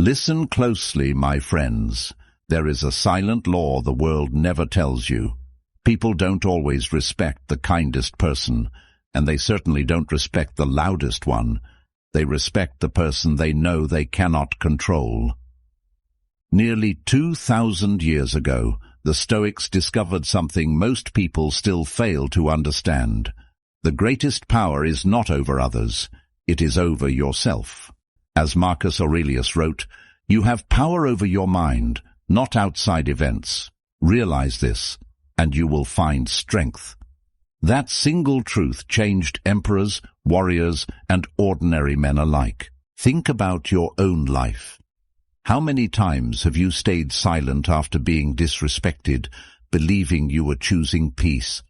Listen closely, my friends. There is a silent law the world never tells you. People don't always respect the kindest person, and they certainly don't respect the loudest one. They respect the person they know they cannot control. Nearly 2,000 years ago, the Stoics discovered something most people still fail to understand. The greatest power is not over others, it is over yourself. As Marcus Aurelius wrote, "You have power over your mind, not outside events. Realize this, and you will find strength." That single truth changed emperors, warriors, and ordinary men alike. Think about your own life. How many times have you stayed silent after being disrespected, believing you were choosing peace?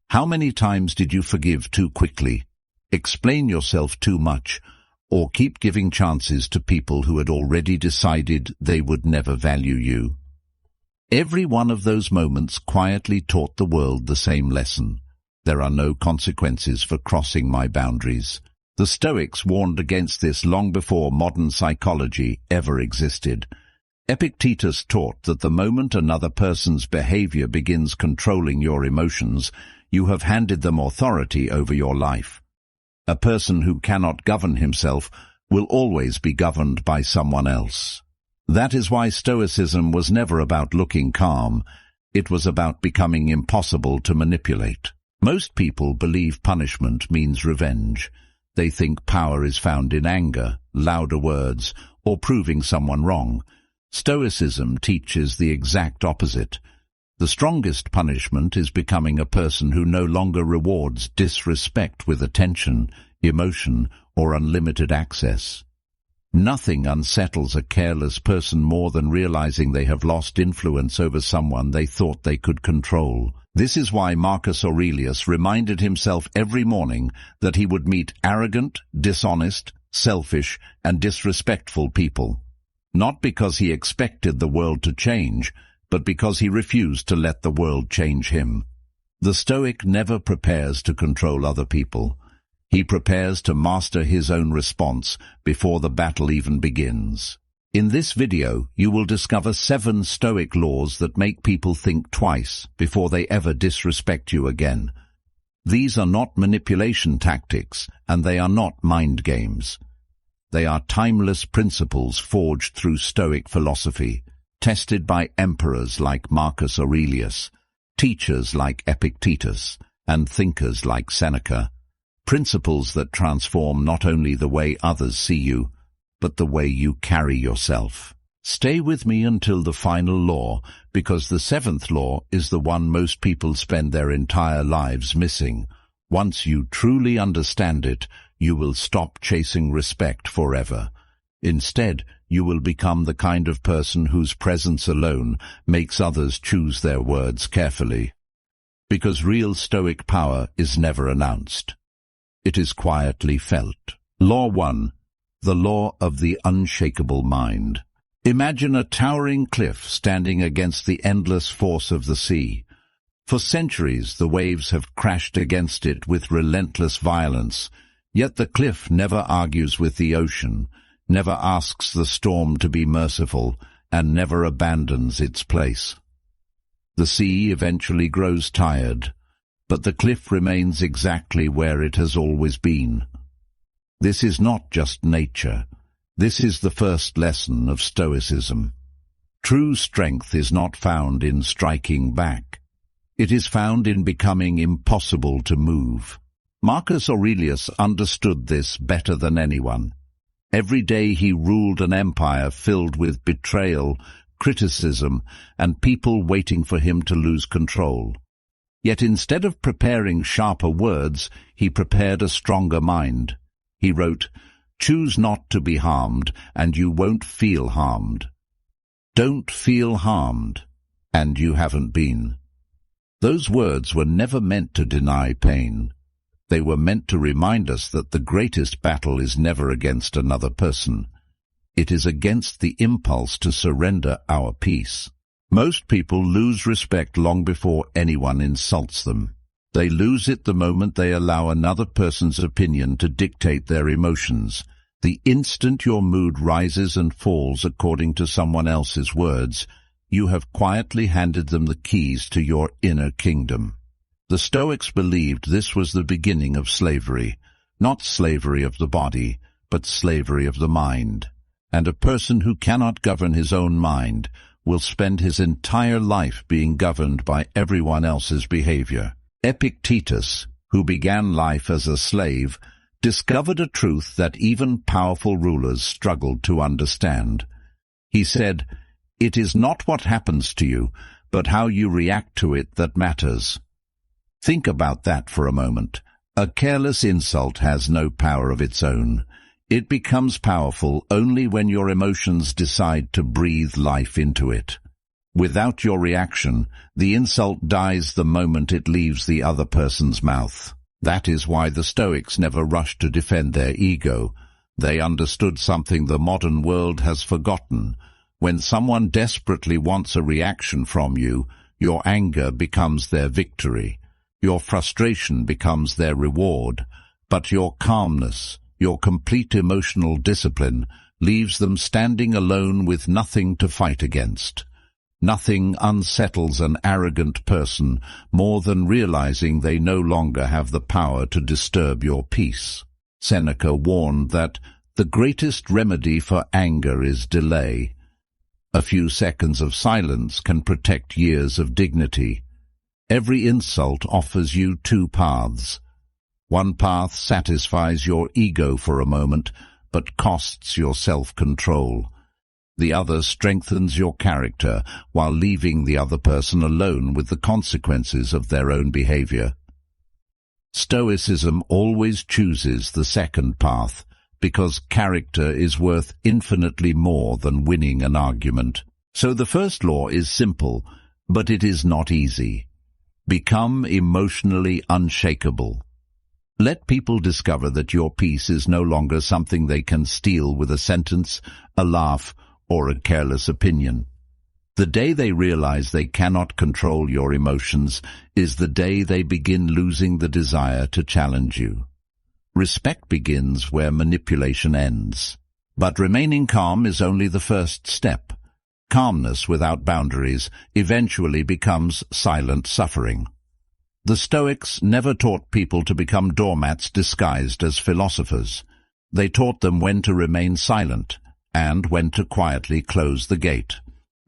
How many times did you forgive too quickly, explain yourself too much, or keep giving chances to people who had already decided they would never value you? Every one of those moments quietly taught the world the same lesson. There are no consequences for crossing my boundaries. The Stoics warned against this long before modern psychology ever existed. Epictetus taught that the moment another person's behavior begins controlling your emotions, you have handed them authority over your life. A person who cannot govern himself will always be governed by someone else. That is why Stoicism was never about looking calm. It was about becoming impossible to manipulate. Most people believe punishment means revenge. They think power is found in anger, louder words, or proving someone wrong. Stoicism teaches the exact opposite. The strongest punishment is becoming a person who no longer rewards disrespect with attention, emotion, or unlimited access. Nothing unsettles a careless person more than realizing they have lost influence over someone they thought they could control. This is why Marcus Aurelius reminded himself every morning that he would meet arrogant, dishonest, selfish, and disrespectful people. Not because he expected the world to change, but because he refused to let the world change him. The Stoic never prepares to control other people. He prepares to master his own response before the battle even begins. In this video, you will discover 7 Stoic laws that make people think twice before they ever disrespect you again. These are not manipulation tactics, and they are not mind games. They are timeless principles forged through Stoic philosophy, tested by emperors like Marcus Aurelius, teachers like Epictetus, and thinkers like Seneca. Principles that transform not only the way others see you, but the way you carry yourself. Stay with me until the final law, because the 7th law is the one most people spend their entire lives missing. Once you truly understand it, you will stop chasing respect forever. Instead, you will become the kind of person whose presence alone makes others choose their words carefully. Because real Stoic power is never announced. It is quietly felt. Law 1. The law of the unshakable mind. Imagine a towering cliff standing against the endless force of the sea. For centuries, the waves have crashed against it with relentless violence, yet the cliff never argues with the ocean, never asks the storm to be merciful, and never abandons its place. The sea eventually grows tired, but the cliff remains exactly where it has always been. This is not just nature. This is the first lesson of Stoicism. True strength is not found in striking back. It is found in becoming impossible to move. Marcus Aurelius understood this better than anyone. Every day he ruled an empire filled with betrayal, criticism, and people waiting for him to lose control. Yet instead of preparing sharper words, he prepared a stronger mind. He wrote, "Choose not to be harmed, and you won't feel harmed. Don't feel harmed, and you haven't been." Those words were never meant to deny pain. They were meant to remind us that the greatest battle is never against another person. It is against the impulse to surrender our peace. Most people lose respect long before anyone insults them. They lose it the moment they allow another person's opinion to dictate their emotions. The instant your mood rises and falls according to someone else's words, you have quietly handed them the keys to your inner kingdom. The Stoics believed this was the beginning of slavery, not slavery of the body, but slavery of the mind. And a person who cannot govern his own mind will spend his entire life being governed by everyone else's behavior. Epictetus, who began life as a slave, discovered a truth that even powerful rulers struggled to understand. He said, "It is not what happens to you, but how you react to it that matters." Think about that for a moment. A careless insult has no power of its own. It becomes powerful only when your emotions decide to breathe life into it. Without your reaction, the insult dies the moment it leaves the other person's mouth. That is why the Stoics never rushed to defend their ego. They understood something the modern world has forgotten. When someone desperately wants a reaction from you, your anger becomes their victory. Your frustration becomes their reward. But your calmness, your complete emotional discipline, leaves them standing alone with nothing to fight against. Nothing unsettles an arrogant person more than realizing they no longer have the power to disturb your peace. Seneca warned that the greatest remedy for anger is delay. A few seconds of silence can protect years of dignity. Every insult offers you two paths. One path satisfies your ego for a moment, but costs your self-control. The other strengthens your character while leaving the other person alone with the consequences of their own behavior. Stoicism always chooses the second path because character is worth infinitely more than winning an argument. So the first law is simple, but it is not easy. Become emotionally unshakable. Let people discover that your peace is no longer something they can steal with a sentence, a laugh, or a careless opinion. The day they realize they cannot control your emotions is the day they begin losing the desire to challenge you. Respect begins where manipulation ends. But remaining calm is only the first step. Calmness without boundaries eventually becomes silent suffering. The Stoics never taught people to become doormats disguised as philosophers. They taught them when to remain silent and when to quietly close the gate.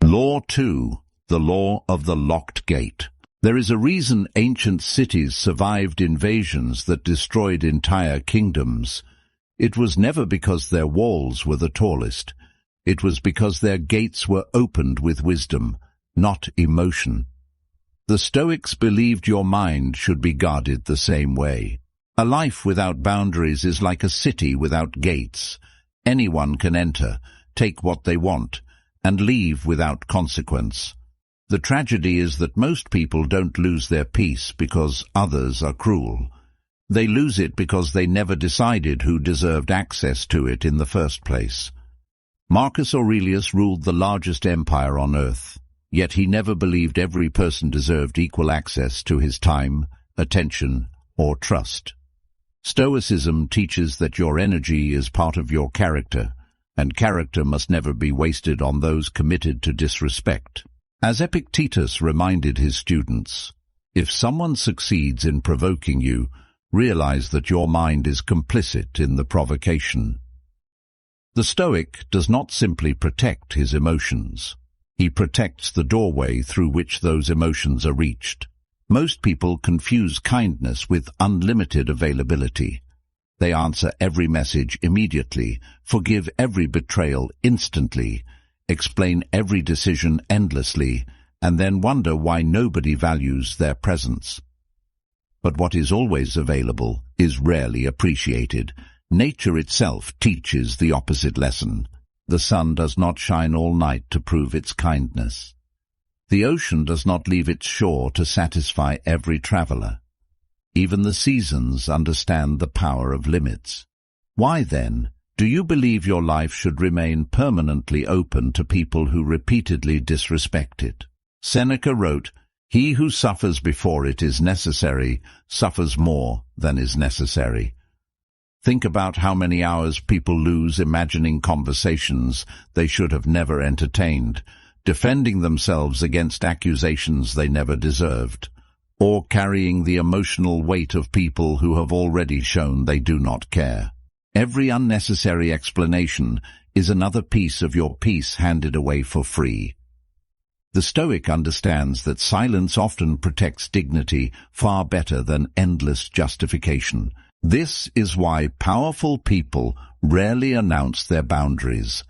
Law 2, the law of the locked gate. There is a reason ancient cities survived invasions that destroyed entire kingdoms. It was never because their walls were the tallest. It was because their gates were opened with wisdom, not emotion. The Stoics believed your mind should be guarded the same way. A life without boundaries is like a city without gates. Anyone can enter, take what they want, and leave without consequence. The tragedy is that most people don't lose their peace because others are cruel. They lose it because they never decided who deserved access to it in the first place. Marcus Aurelius ruled the largest empire on earth, yet he never believed every person deserved equal access to his time, attention, or trust. Stoicism teaches that your energy is part of your character, and character must never be wasted on those committed to disrespect. As Epictetus reminded his students, if someone succeeds in provoking you, realize that your mind is complicit in the provocation. The Stoic does not simply protect his emotions. He protects the doorway through which those emotions are reached. Most people confuse kindness with unlimited availability. They answer every message immediately, forgive every betrayal instantly, explain every decision endlessly, and then wonder why nobody values their presence. But what is always available is rarely appreciated. Nature itself teaches the opposite lesson. The sun does not shine all night to prove its kindness. The ocean does not leave its shore to satisfy every traveler. Even the seasons understand the power of limits. Why, then, do you believe your life should remain permanently open to people who repeatedly disrespect it? Seneca wrote, "He who suffers before it is necessary suffers more than is necessary." Think about how many hours people lose imagining conversations they should have never entertained, defending themselves against accusations they never deserved, or carrying the emotional weight of people who have already shown they do not care. Every unnecessary explanation is another piece of your peace handed away for free. The Stoic understands that silence often protects dignity far better than endless justification. This is why powerful people rarely announce their boundaries.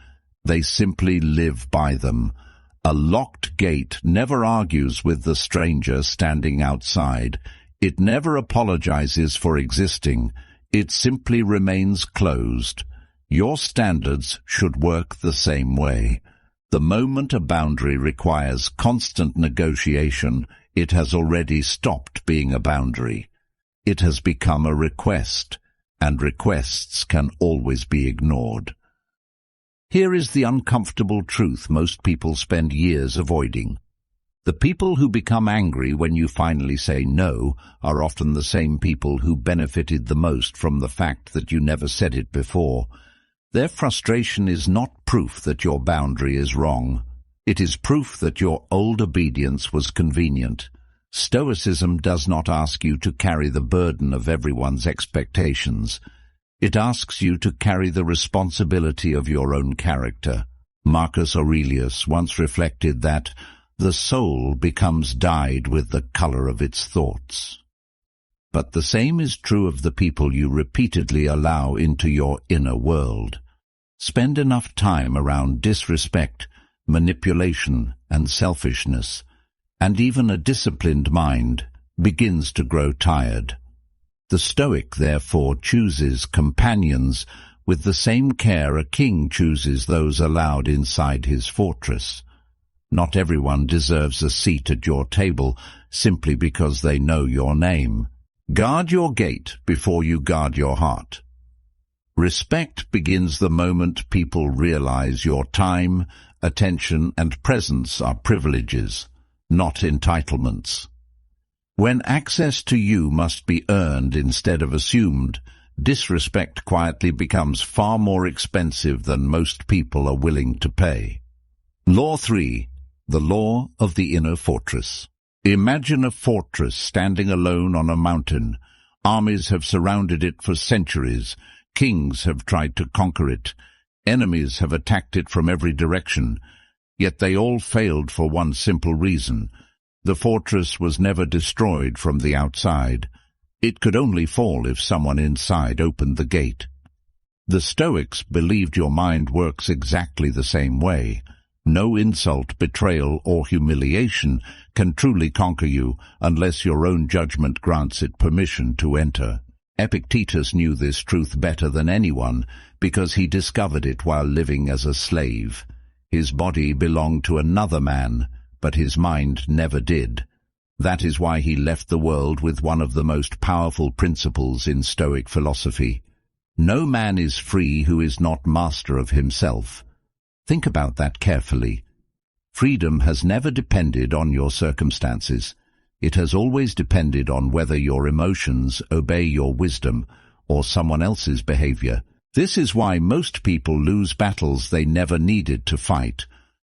They simply live by them. A locked gate never argues with the stranger standing outside. It never apologizes for existing. It simply remains closed. Your standards should work the same way. The moment a boundary requires constant negotiation, it has already stopped being a boundary. It has become a request, and requests can always be ignored. Here is the uncomfortable truth most people spend years avoiding. The people who become angry when you finally say no are often the same people who benefited the most from the fact that you never said it before. Their frustration is not proof that your boundary is wrong. It is proof that your old obedience was convenient. Stoicism does not ask you to carry the burden of everyone's expectations. It asks you to carry the responsibility of your own character. Marcus Aurelius once reflected that the soul becomes dyed with the color of its thoughts. But the same is true of the people you repeatedly allow into your inner world. Spend enough time around disrespect, manipulation, and selfishness, and even a disciplined mind begins to grow tired. The Stoic, therefore, chooses companions with the same care a king chooses those allowed inside his fortress. Not everyone deserves a seat at your table simply because they know your name. Guard your gate before you guard your heart. Respect begins the moment people realize your time, attention, and presence are privileges, not entitlements. When access to you must be earned instead of assumed, disrespect quietly becomes far more expensive than most people are willing to pay. Law 3. The Law of the Inner Fortress. Imagine a fortress standing alone on a mountain. Armies have surrounded it for centuries. Kings have tried to conquer it. Enemies have attacked it from every direction. Yet they all failed for one simple reason. The fortress was never destroyed from the outside. It could only fall if someone inside opened the gate. The Stoics believed your mind works exactly the same way. No insult, betrayal, or humiliation can truly conquer you unless your own judgment grants it permission to enter. Epictetus knew this truth better than anyone because he discovered it while living as a slave. His body belonged to another man, but his mind never did. That is why he left the world with one of the most powerful principles in Stoic philosophy. No man is free who is not master of himself. Think about that carefully. Freedom has never depended on your circumstances. It has always depended on whether your emotions obey your wisdom or someone else's behavior. This is why most people lose battles they never needed to fight.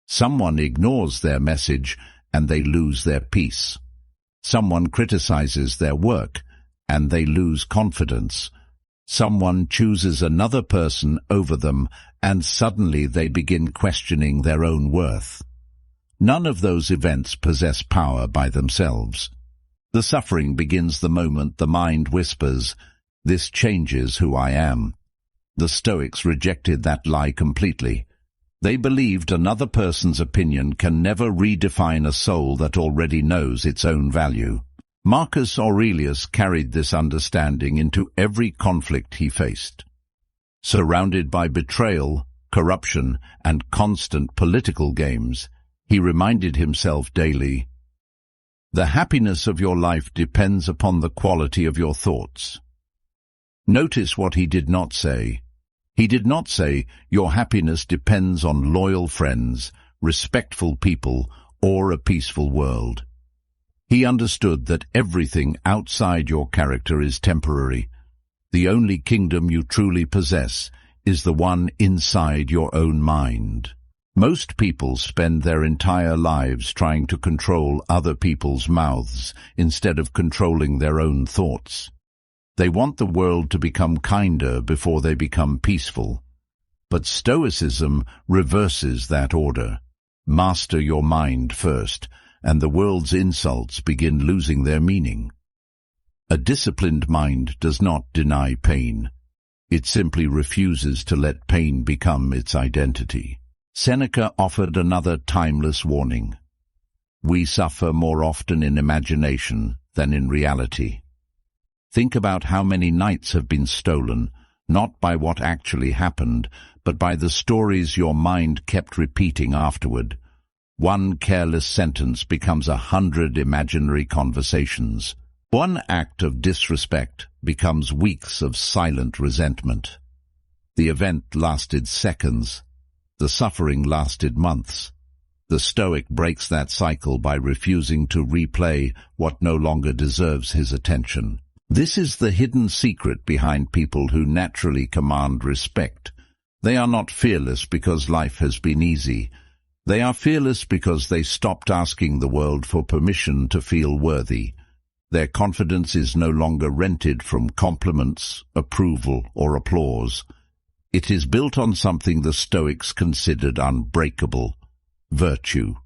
Someone ignores their message and they lose their peace. Someone criticizes their work and they lose confidence. Someone chooses another person over them and suddenly they begin questioning their own worth. None of those events possess power by themselves. The suffering begins the moment the mind whispers, "This changes who I am." The Stoics rejected that lie completely. They believed another person's opinion can never redefine a soul that already knows its own value. Marcus Aurelius carried this understanding into every conflict he faced. Surrounded by betrayal, corruption, and constant political games, he reminded himself daily, "The happiness of your life depends upon the quality of your thoughts." Notice what he did not say. He did not say, "Your happiness depends on loyal friends, respectful people, or a peaceful world." He understood that everything outside your character is temporary. The only kingdom you truly possess is the one inside your own mind. Most people spend their entire lives trying to control other people's mouths instead of controlling their own thoughts. They want the world to become kinder before they become peaceful. But Stoicism reverses that order. Master your mind first, and the world's insults begin losing their meaning. A disciplined mind does not deny pain. It simply refuses to let pain become its identity. Seneca offered another timeless warning. We suffer more often in imagination than in reality. Think about how many nights have been stolen, not by what actually happened, but by the stories your mind kept repeating afterward. One careless sentence becomes 100 imaginary conversations. One act of disrespect becomes weeks of silent resentment. The event lasted seconds. The suffering lasted months. The Stoic breaks that cycle by refusing to replay what no longer deserves his attention. This is the hidden secret behind people who naturally command respect. They are not fearless because life has been easy. They are fearless because they stopped asking the world for permission to feel worthy. Their confidence is no longer rented from compliments, approval, or applause. It is built on something the Stoics considered unbreakable: virtue.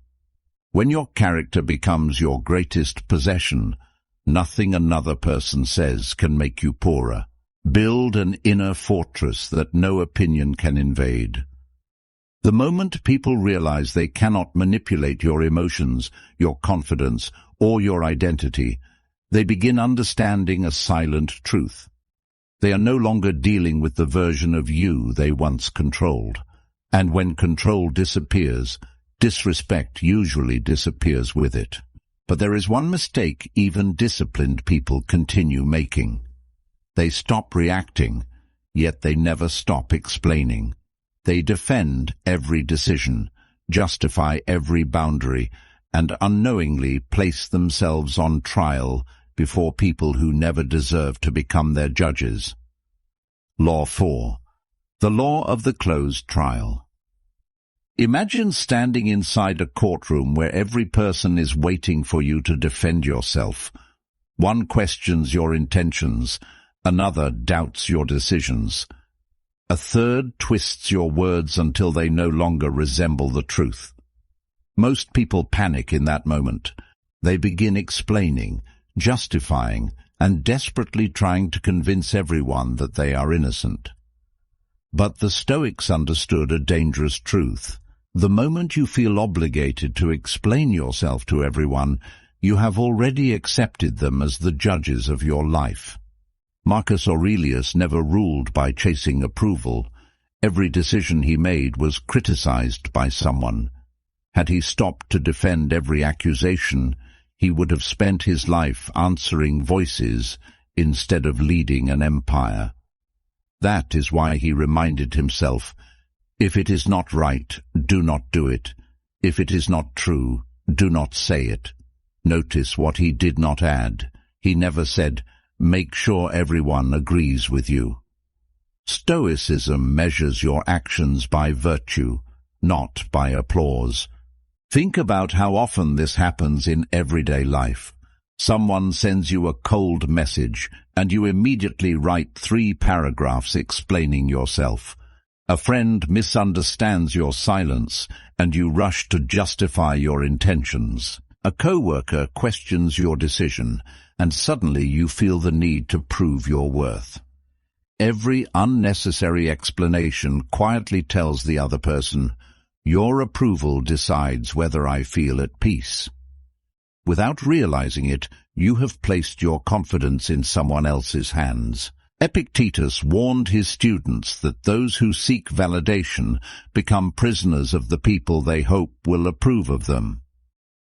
When your character becomes your greatest possession, nothing another person says can make you poorer. Build an inner fortress that no opinion can invade. The moment people realize they cannot manipulate your emotions, your confidence, or your identity, they begin understanding a silent truth. They are no longer dealing with the version of you they once controlled. And when control disappears, disrespect usually disappears with it. But there is one mistake even disciplined people continue making. They stop reacting, yet they never stop explaining. They defend every decision, justify every boundary, and unknowingly place themselves on trial before people who never deserve to become their judges. Law 4. The law of the closed trial. Imagine standing inside a courtroom where every person is waiting for you to defend yourself. One questions your intentions, another doubts your decisions. A third twists your words until they no longer resemble the truth. Most people panic in that moment. They begin explaining, justifying, and desperately trying to convince everyone that they are innocent. But the Stoics understood a dangerous truth. The moment you feel obligated to explain yourself to everyone, you have already accepted them as the judges of your life. Marcus Aurelius never ruled by chasing approval. Every decision he made was criticized by someone. Had he stopped to defend every accusation, he would have spent his life answering voices instead of leading an empire. That is why he reminded himself, if it is not right, do not do it. If it is not true, do not say it. Notice what he did not add. He never said, make sure everyone agrees with you. Stoicism measures your actions by virtue, not by applause. Think about how often this happens in everyday life. Someone sends you a cold message, and you immediately write 3 paragraphs explaining yourself. A friend misunderstands your silence, and you rush to justify your intentions. A coworker questions your decision, and suddenly you feel the need to prove your worth. Every unnecessary explanation quietly tells the other person, your approval decides whether I feel at peace. Without realizing it, you have placed your confidence in someone else's hands. Epictetus warned his students that those who seek validation become prisoners of the people they hope will approve of them.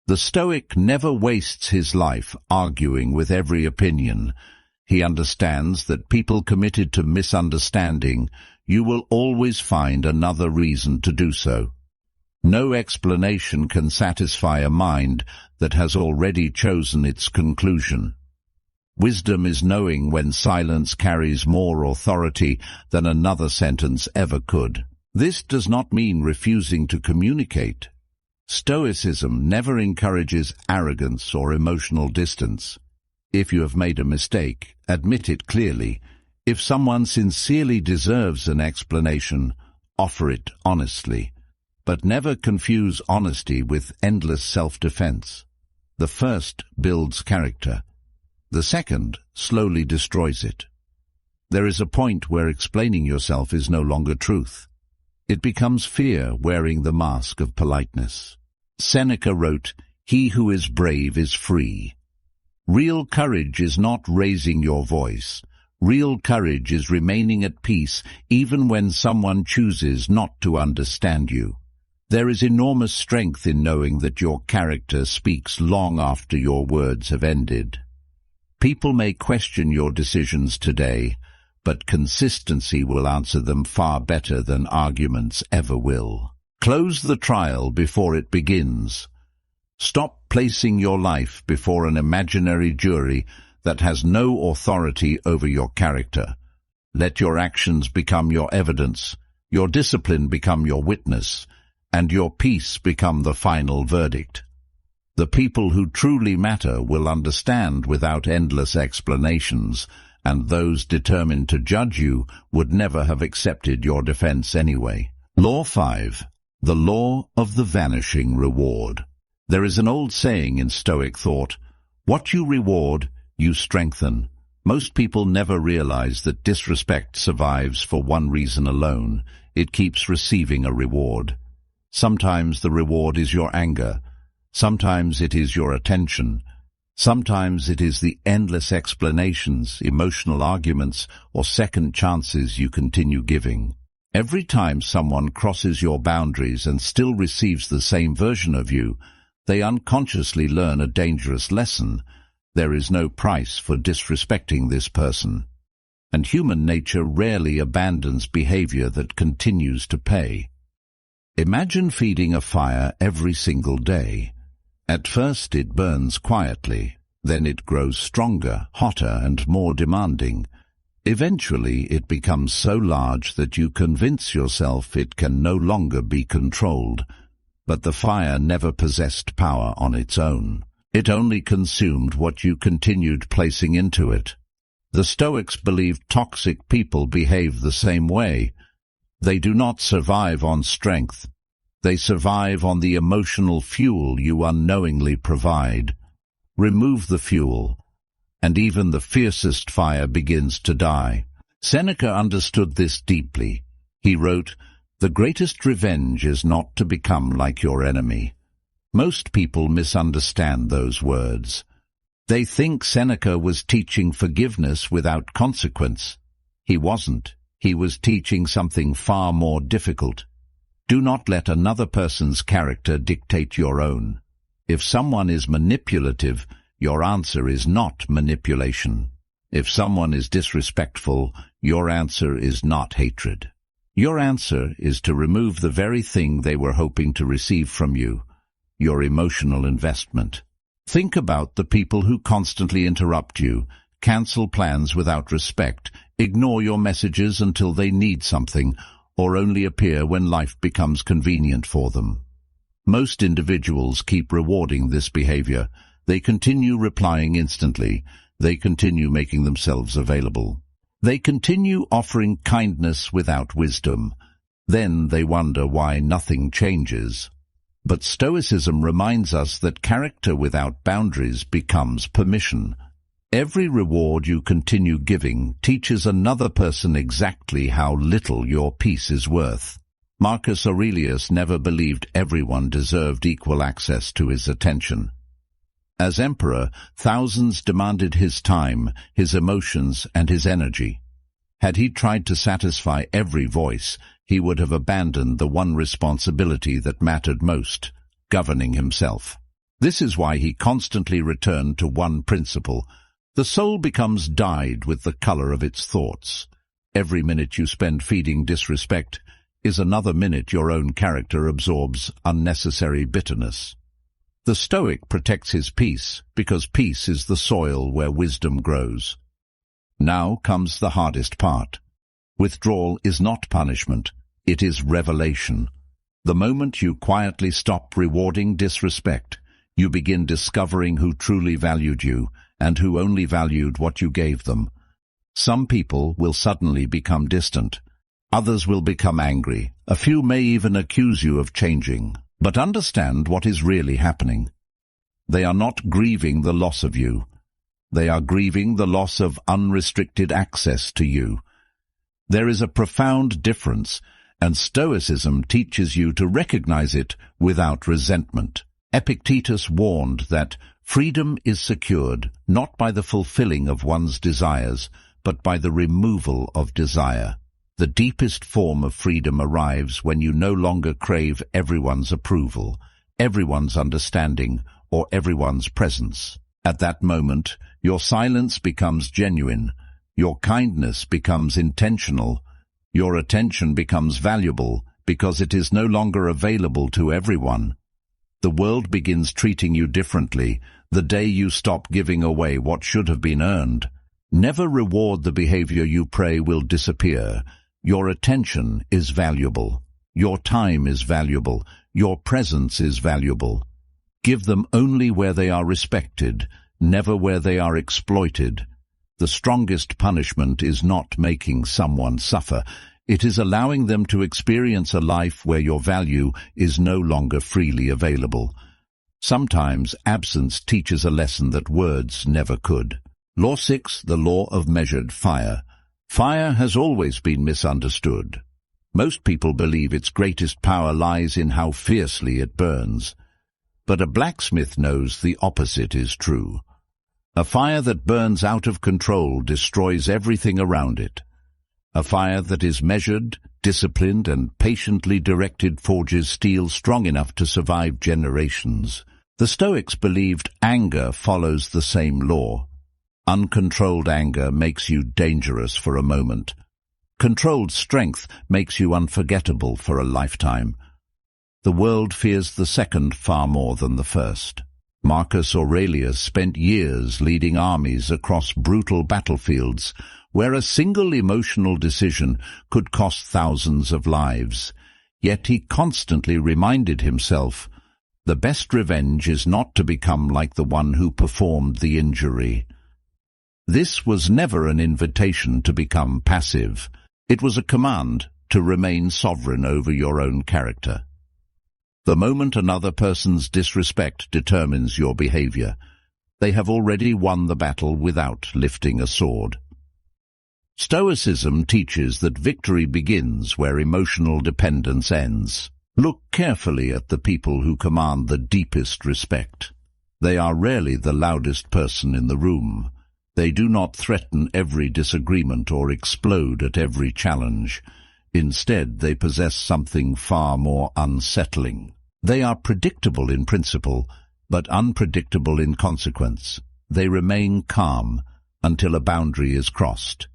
The Stoic never wastes his life arguing with every opinion. He understands that people committed to misunderstanding, you will always find another reason to do so. No explanation can satisfy a mind that has already chosen its conclusion. Wisdom is knowing when silence carries more authority than another sentence ever could. This does not mean refusing to communicate. Stoicism never encourages arrogance or emotional distance. If you have made a mistake, admit it clearly. If someone sincerely deserves an explanation, offer it honestly. But never confuse honesty with endless self-defense. The first builds character. The second slowly destroys it. There is a point where explaining yourself is no longer truth. It becomes fear wearing the mask of politeness. Seneca wrote, "He who is brave is free." Real courage is not raising your voice. Real courage is remaining at peace even when someone chooses not to understand you. There is enormous strength in knowing that your character speaks long after your words have ended. People may question your decisions today, but consistency will answer them far better than arguments ever will. Close the trial before it begins. Stop placing your life before an imaginary jury that has no authority over your character. Let your actions become your evidence, your discipline become your witness, and your peace become the final verdict. The people who truly matter will understand without endless explanations, and those determined to judge you would never have accepted your defense anyway. Law 5. The Law of the Vanishing Reward. There is an old saying in Stoic thought, "What you reward, you strengthen." Most people never realize that disrespect survives for one reason alone. It keeps receiving a reward. Sometimes the reward is your anger. Sometimes it is your attention. Sometimes it is the endless explanations, emotional arguments, or second chances you continue giving. Every time someone crosses your boundaries and still receives the same version of you, they unconsciously learn a dangerous lesson. There is no price for disrespecting this person. And human nature rarely abandons behavior that continues to pay. Imagine feeding a fire every single day. At first it burns quietly, then it grows stronger, hotter, and more demanding. Eventually it becomes so large that you convince yourself it can no longer be controlled. But the fire never possessed power on its own. It only consumed what you continued placing into it. The Stoics believed toxic people behave the same way. They do not survive on strength. They survive on the emotional fuel you unknowingly provide. Remove the fuel, and even the fiercest fire begins to die. Seneca understood this deeply. He wrote, "The greatest revenge is not to become like your enemy." Most people misunderstand those words. They think Seneca was teaching forgiveness without consequence. He wasn't. He was teaching something far more difficult. Do not let another person's character dictate your own. If someone is manipulative, your answer is not manipulation. If someone is disrespectful, your answer is not hatred. Your answer is to remove the very thing they were hoping to receive from you, your emotional investment. Think about the people who constantly interrupt you, cancel plans without respect, ignore your messages until they need something, or only appear when life becomes convenient for them. Most individuals keep rewarding this behavior. They continue replying instantly. They continue making themselves available. They continue offering kindness without wisdom. Then they wonder why nothing changes. But Stoicism reminds us that character without boundaries becomes permission. Every reward you continue giving teaches another person exactly how little your peace is worth. Marcus Aurelius never believed everyone deserved equal access to his attention. As emperor, thousands demanded his time, his emotions, and his energy. Had he tried to satisfy every voice, he would have abandoned the one responsibility that mattered most, governing himself. This is why he constantly returned to one principle. The soul becomes dyed with the color of its thoughts. Every minute you spend feeding disrespect is another minute your own character absorbs unnecessary bitterness. The Stoic protects his peace because peace is the soil where wisdom grows. Now comes the hardest part. Withdrawal is not punishment, it is revelation. The moment you quietly stop rewarding disrespect, you begin discovering who truly valued you and who only valued what you gave them. Some people will suddenly become distant. Others will become angry. A few may even accuse you of changing. But understand what is really happening. They are not grieving the loss of you. They are grieving the loss of unrestricted access to you. There is a profound difference, and Stoicism teaches you to recognize it without resentment. Epictetus warned that freedom is secured not by the fulfilling of one's desires, but by the removal of desire. The deepest form of freedom arrives when you no longer crave everyone's approval, everyone's understanding, or everyone's presence. At that moment, your silence becomes genuine, your kindness becomes intentional, your attention becomes valuable because it is no longer available to everyone. The world begins treating you differently the day you stop giving away what should have been earned. Never reward the behavior you pray will disappear. Your attention is valuable. Your time is valuable. Your presence is valuable. Give them only where they are respected, never where they are exploited. The strongest punishment is not making someone suffer. It is allowing them to experience a life where your value is no longer freely available. Sometimes absence teaches a lesson that words never could. Law 6, the law of measured fire. Fire has always been misunderstood. Most people believe its greatest power lies in how fiercely it burns. But a blacksmith knows the opposite is true. A fire that burns out of control destroys everything around it. A fire that is measured, disciplined, and patiently directed forges steel strong enough to survive generations. The Stoics believed anger follows the same law. Uncontrolled anger makes you dangerous for a moment. Controlled strength makes you unforgettable for a lifetime. The world fears the second far more than the first. Marcus Aurelius spent years leading armies across brutal battlefields where a single emotional decision could cost thousands of lives. Yet he constantly reminded himself, the best revenge is not to become like the one who performed the injury. This was never an invitation to become passive. It was a command to remain sovereign over your own character. The moment another person's disrespect determines your behavior, they have already won the battle without lifting a sword. Stoicism teaches that victory begins where emotional dependence ends. Look carefully at the people who command the deepest respect. They are rarely the loudest person in the room. They do not threaten every disagreement or explode at every challenge. Instead, they possess something far more unsettling. They are predictable in principle, but unpredictable in consequence. They remain calm until a boundary is crossed.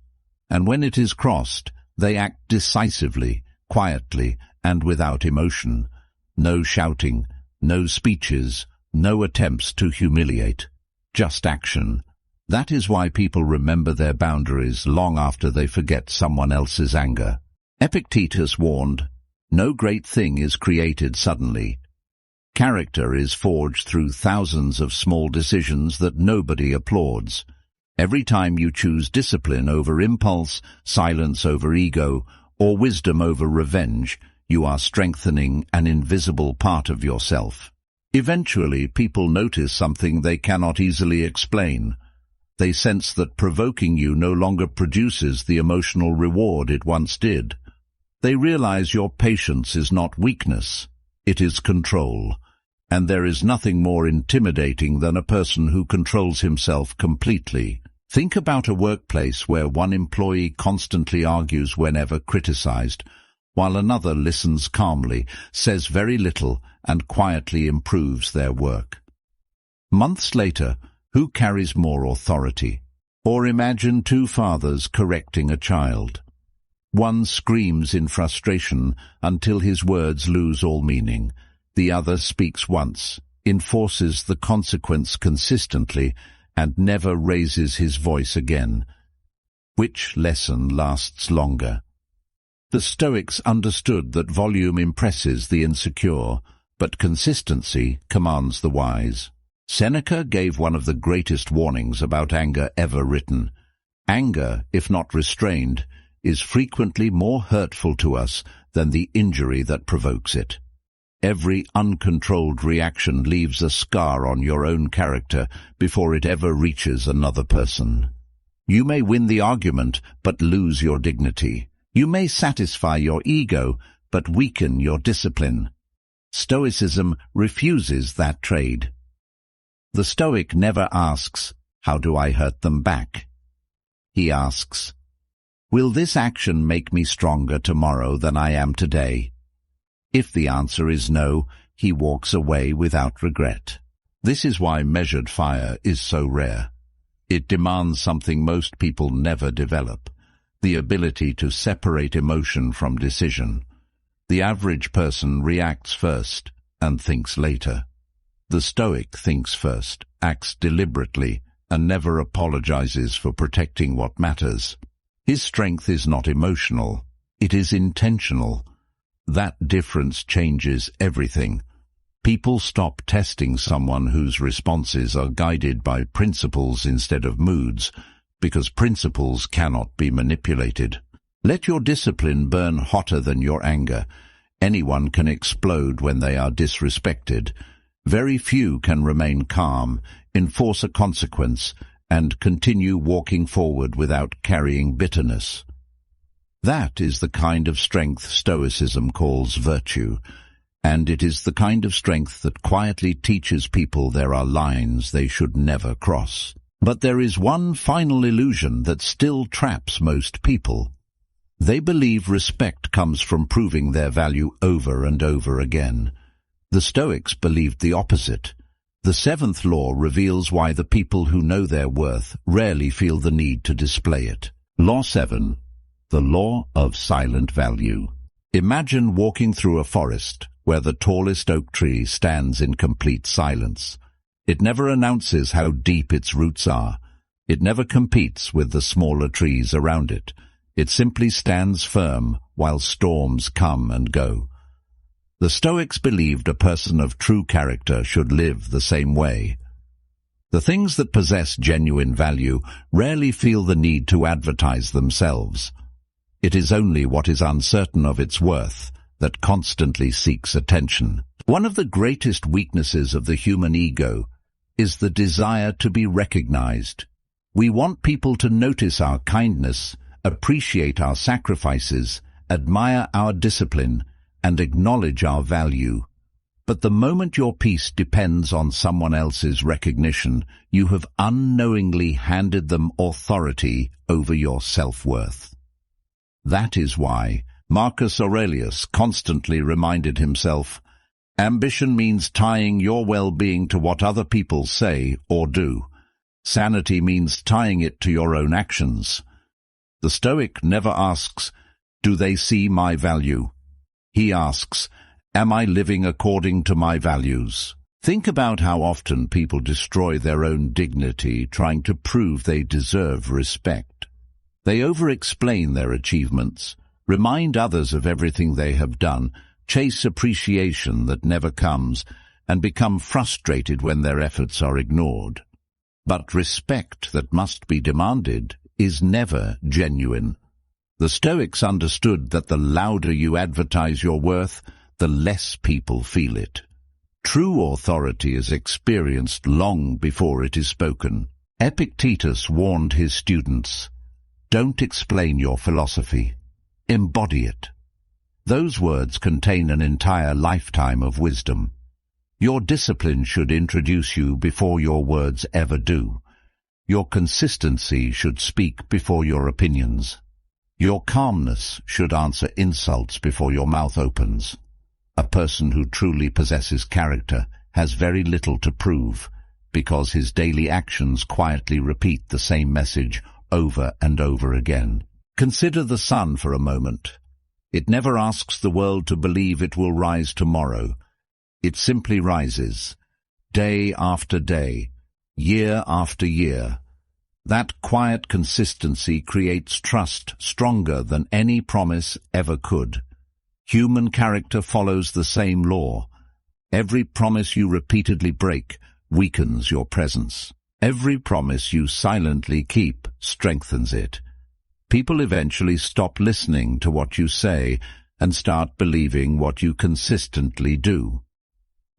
And when it is crossed, they act decisively, quietly, and without emotion. No shouting, no speeches, no attempts to humiliate. Just action. That is why people remember their boundaries long after they forget someone else's anger. Epictetus warned, no great thing is created suddenly. Character is forged through thousands of small decisions that nobody applauds. Every time you choose discipline over impulse, silence over ego, or wisdom over revenge, you are strengthening an invisible part of yourself. Eventually, people notice something they cannot easily explain. They sense that provoking you no longer produces the emotional reward it once did. They realize your patience is not weakness, it is control. And there is nothing more intimidating than a person who controls himself completely. Think about a workplace where one employee constantly argues whenever criticized, while another listens calmly, says very little, and quietly improves their work. Months later, who carries more authority? Or imagine two fathers correcting a child. One screams in frustration until his words lose all meaning. The other speaks once, enforces the consequence consistently, and never raises his voice again. Which lesson lasts longer? The Stoics understood that volume impresses the insecure, but consistency commands the wise. Seneca gave one of the greatest warnings about anger ever written. Anger, if not restrained, is frequently more hurtful to us than the injury that provokes it. Every uncontrolled reaction leaves a scar on your own character before it ever reaches another person. You may win the argument, but lose your dignity. You may satisfy your ego, but weaken your discipline. Stoicism refuses that trade. The Stoic never asks, "How do I hurt them back?" He asks, "Will this action make me stronger tomorrow than I am today?" If the answer is no, he walks away without regret. This is why measured fire is so rare. It demands something most people never develop, the ability to separate emotion from decision. The average person reacts first and thinks later. The Stoic thinks first, acts deliberately, and never apologizes for protecting what matters. His strength is not emotional, it is intentional. That difference changes everything. People stop testing someone whose responses are guided by principles instead of moods, because principles cannot be manipulated. Let your discipline burn hotter than your anger. Anyone can explode when they are disrespected. Very few can remain calm, enforce a consequence, and continue walking forward without carrying bitterness. That is the kind of strength Stoicism calls virtue, and it is the kind of strength that quietly teaches people there are lines they should never cross. But there is one final illusion that still traps most people. They believe respect comes from proving their value over and over again. The Stoics believed the opposite. The seventh law reveals why the people who know their worth rarely feel the need to display it. Law 7. The law of silent value. Imagine walking through a forest where the tallest oak tree stands in complete silence. It never announces how deep its roots are. It never competes with the smaller trees around it. It simply stands firm while storms come and go. The Stoics believed a person of true character should live the same way. The things that possess genuine value rarely feel the need to advertise themselves. It is only what is uncertain of its worth that constantly seeks attention. One of the greatest weaknesses of the human ego is the desire to be recognized. We want people to notice our kindness, appreciate our sacrifices, admire our discipline, and acknowledge our value. But the moment your peace depends on someone else's recognition, you have unknowingly handed them authority over your self-worth. That is why Marcus Aurelius constantly reminded himself, "Ambition means tying your well-being to what other people say or do. Sanity means tying it to your own actions." The Stoic never asks, "Do they see my value?" He asks, "Am I living according to my values?" Think about how often people destroy their own dignity trying to prove they deserve respect. They over-explain their achievements, remind others of everything they have done, chase appreciation that never comes, and become frustrated when their efforts are ignored. But respect that must be demanded is never genuine. The Stoics understood that the louder you advertise your worth, the less people feel it. True authority is experienced long before it is spoken. Epictetus warned his students, "Don't explain your philosophy. Embody it." Those words contain an entire lifetime of wisdom. Your discipline should introduce you before your words ever do. Your consistency should speak before your opinions. Your calmness should answer insults before your mouth opens. A person who truly possesses character has very little to prove, because his daily actions quietly repeat the same message over and over again. Consider the sun for a moment. It never asks the world to believe it will rise tomorrow. It simply rises. day after day, year after year. That quiet consistency creates trust stronger than any promise ever could. Human character follows the same law. Every promise you repeatedly break weakens your presence. Every promise you silently keep strengthens it. People eventually stop listening to what you say and start believing what you consistently do.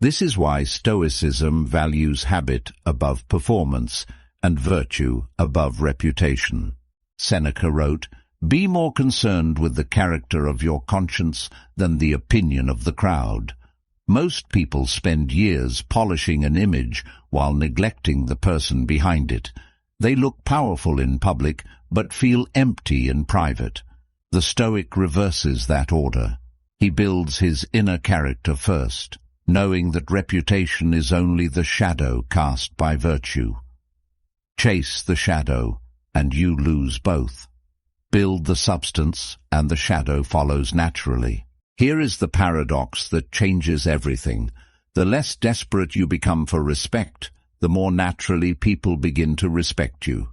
This is why Stoicism values habit above performance and virtue above reputation. Seneca wrote, "Be more concerned with the character of your conscience than the opinion of the crowd." Most people spend years polishing an image while neglecting the person behind it. They look powerful in public, but feel empty in private. The Stoic reverses that order. He builds his inner character first, knowing that reputation is only the shadow cast by virtue. Chase the shadow, and you lose both. Build the substance, and the shadow follows naturally. Here is the paradox that changes everything. The less desperate you become for respect, the more naturally people begin to respect you.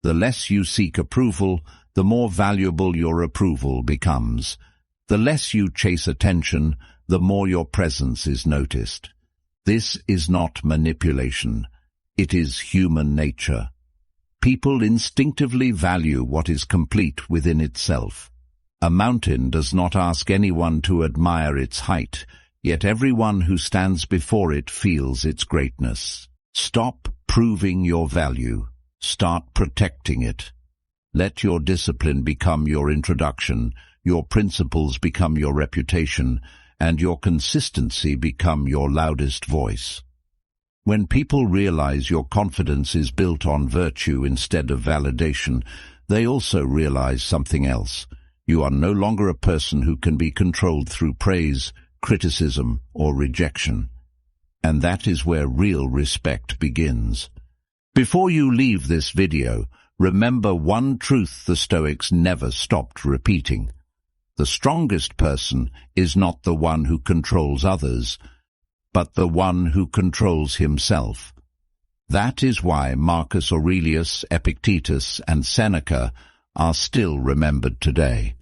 The less you seek approval, the more valuable your approval becomes. The less you chase attention, the more your presence is noticed. This is not manipulation. It is human nature. People instinctively value what is complete within itself. A mountain does not ask anyone to admire its height, yet everyone who stands before it feels its greatness. Stop proving your value. Start protecting it. Let your discipline become your introduction, your principles become your reputation, and your consistency become your loudest voice. When people realize your confidence is built on virtue instead of validation, they also realize something else. You are no longer a person who can be controlled through praise, criticism, or rejection. And that is where real respect begins. Before you leave this video, remember one truth the Stoics never stopped repeating. The strongest person is not the one who controls others, but the one who controls himself. That is why Marcus Aurelius, Epictetus, and Seneca are still remembered today.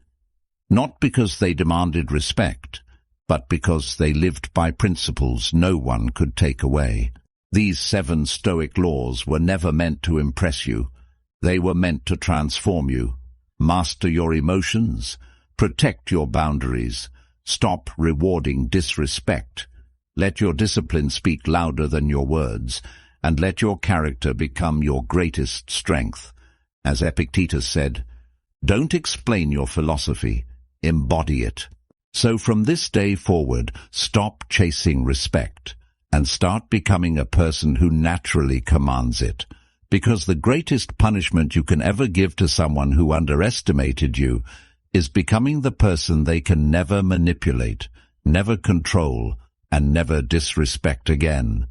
Not because they demanded respect, but because they lived by principles no one could take away. These 7 Stoic laws were never meant to impress you. They were meant to transform you. Master your emotions. Protect your boundaries. Stop rewarding disrespect. Let your discipline speak louder than your words, and let your character become your greatest strength. As Epictetus said, "Don't explain your philosophy, embody it." So from this day forward, stop chasing respect and start becoming a person who naturally commands it. Because the greatest punishment you can ever give to someone who underestimated you is becoming the person they can never manipulate, never control, and never disrespect again.